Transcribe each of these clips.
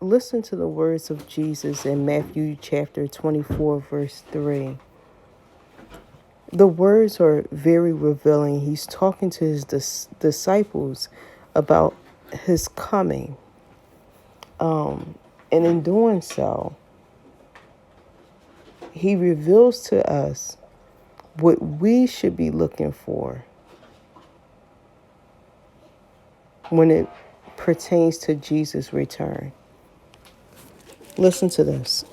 listen to the words of Jesus in Matthew chapter 24, verse 3. The words are very revealing. He's talking to his disciples about his coming. And in doing so, he reveals to us what we should be looking for when it pertains to Jesus' return. Listen to this.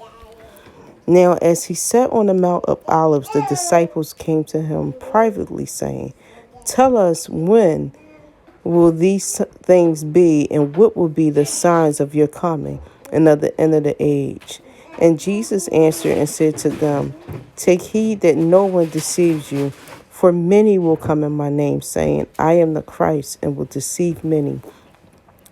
Now, as he sat on the Mount of Olives, the disciples came to him privately, saying, "Tell us, when will these things be, and what will be the signs of your coming and of the end of the age?" And Jesus answered and said to them, "Take heed that no one deceives you, for many will come in my name, saying, 'I am the Christ,' and will deceive many.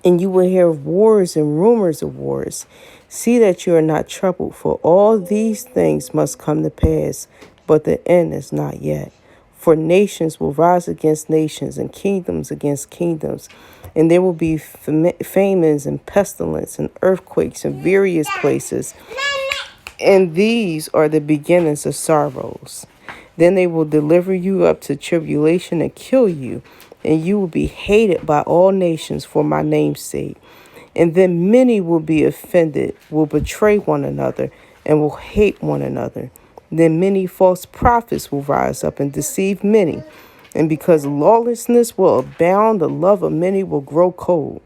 And you will hear of wars and rumors of wars. See that you are not troubled, for all these things must come to pass, but the end is not yet. For nations will rise against nations, and kingdoms against kingdoms, and there will be famines and pestilence and earthquakes in various places. And these are the beginnings of sorrows. Then they will deliver you up to tribulation and kill you, and you will be hated by all nations for my name's sake. And then many will be offended, will betray one another, and will hate one another. Then many false prophets will rise up and deceive many. And because lawlessness will abound, the love of many will grow cold.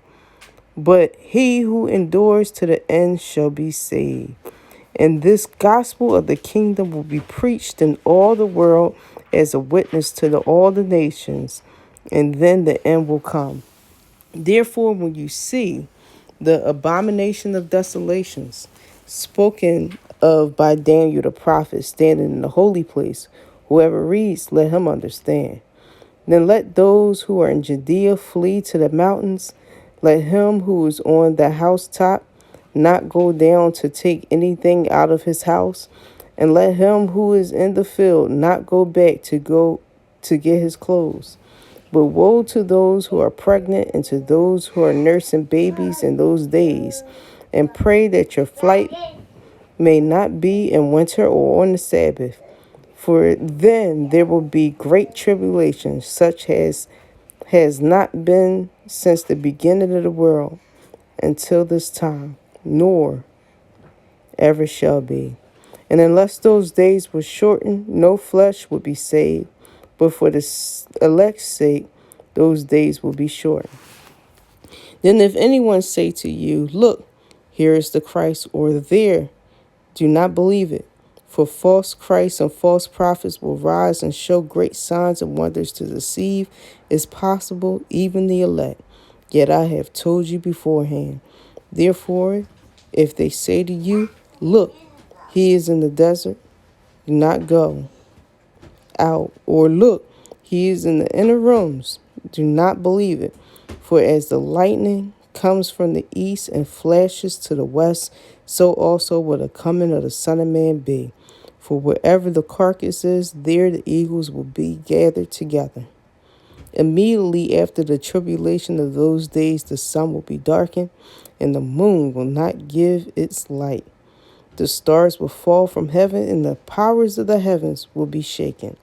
But he who endures to the end shall be saved. And this gospel of the kingdom will be preached in all the world as a witness to all the nations, and then the end will come. Therefore, when you see the abomination of desolations spoken of by Daniel the prophet standing in the holy place, whoever reads, let him understand. Then let those who are in Judea flee to the mountains. Let him who is on the housetop not go down to take anything out of his house, and let him who is in the field not go back to get his clothes. But woe to those who are pregnant and to those who are nursing babies in those days, and pray that your flight may not be in winter or on the Sabbath, for then there will be great tribulation, such as has not been since the beginning of the world until this time, nor ever shall be. And unless those days were shortened, no flesh would be saved. But for the elect's sake, those days will be shortened. Then if anyone say to you, look, here is the Christ, or there, do not believe it. For false Christs and false prophets will rise and show great signs and wonders to deceive, if possible, even the elect. Yet I have told you beforehand. Therefore, if they say to you, look, he is in the desert, do not go out. Or look, he is in the inner rooms, do not believe it. For as the lightning comes from the east and flashes to the west, so also will the coming of the Son of Man be. For wherever the carcass is, there the eagles will be gathered together. Immediately after the tribulation of those days, the sun will be darkened, and the moon will not give its light. The stars will fall from heaven, and the powers of the heavens will be shaken.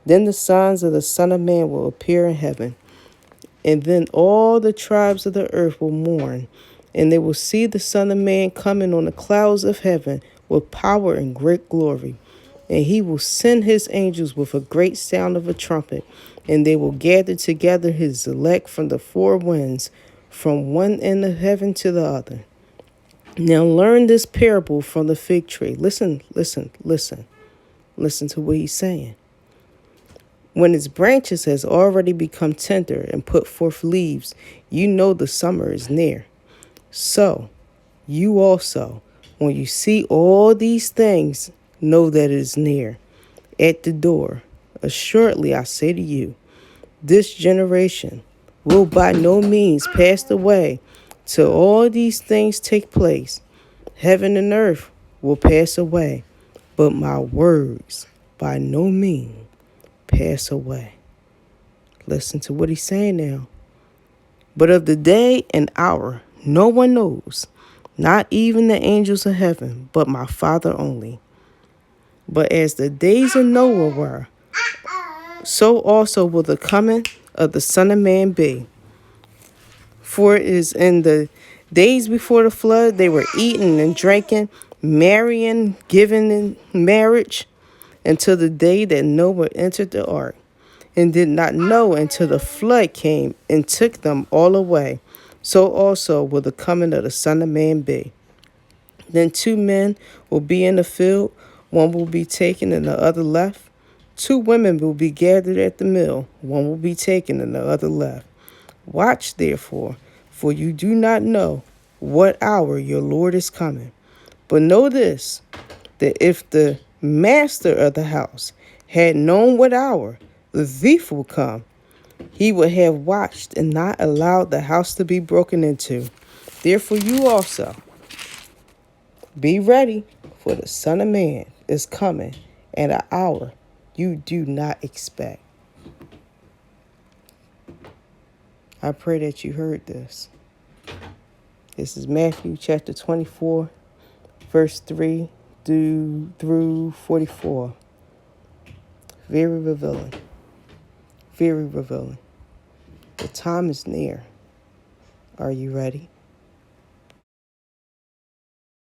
Then the signs of the Son of Man will appear in heaven. And then all the tribes of the earth will mourn, and they will see the Son of Man coming on the clouds of heaven with power and great glory. And he will send his angels with a great sound of a trumpet, and they will gather together his elect from the four winds, from one end of heaven to the other. Now learn this parable from the fig tree. Listen to what he's saying. When its branches has already become tender and put forth leaves, you know the summer is near. So, you also, when you see all these things, know that it is near, at the door. Assuredly, I say to you, this generation will by no means pass away till all these things take place. Heaven and earth will pass away, but my words by no means pass away. Listen to what he's saying now. But of the day and hour, no one knows, not even the angels of heaven, but my Father only. But as the days of Noah were, so also will the coming of the Son of Man be. For it is in the days before the flood they were eating and drinking, marrying, giving in marriage, until the day that Noah entered the ark, and did not know until the flood came and took them all away. So also will the coming of the Son of Man be. Then 2 men will be in the field, one will be taken and the other left. 2 women will be gathered at the mill, one will be taken and the other left. Watch therefore, for you do not know what hour your Lord is coming. But know this, that if the master of the house had known what hour the thief will come, he would have watched and not allowed the house to be broken into. Therefore you also be ready, for the Son of Man is coming at an hour you do not expect. I pray that you heard this. This is Matthew chapter 24, verse 3 through 44. Very revealing. Very revealing. The time is near. Are you ready?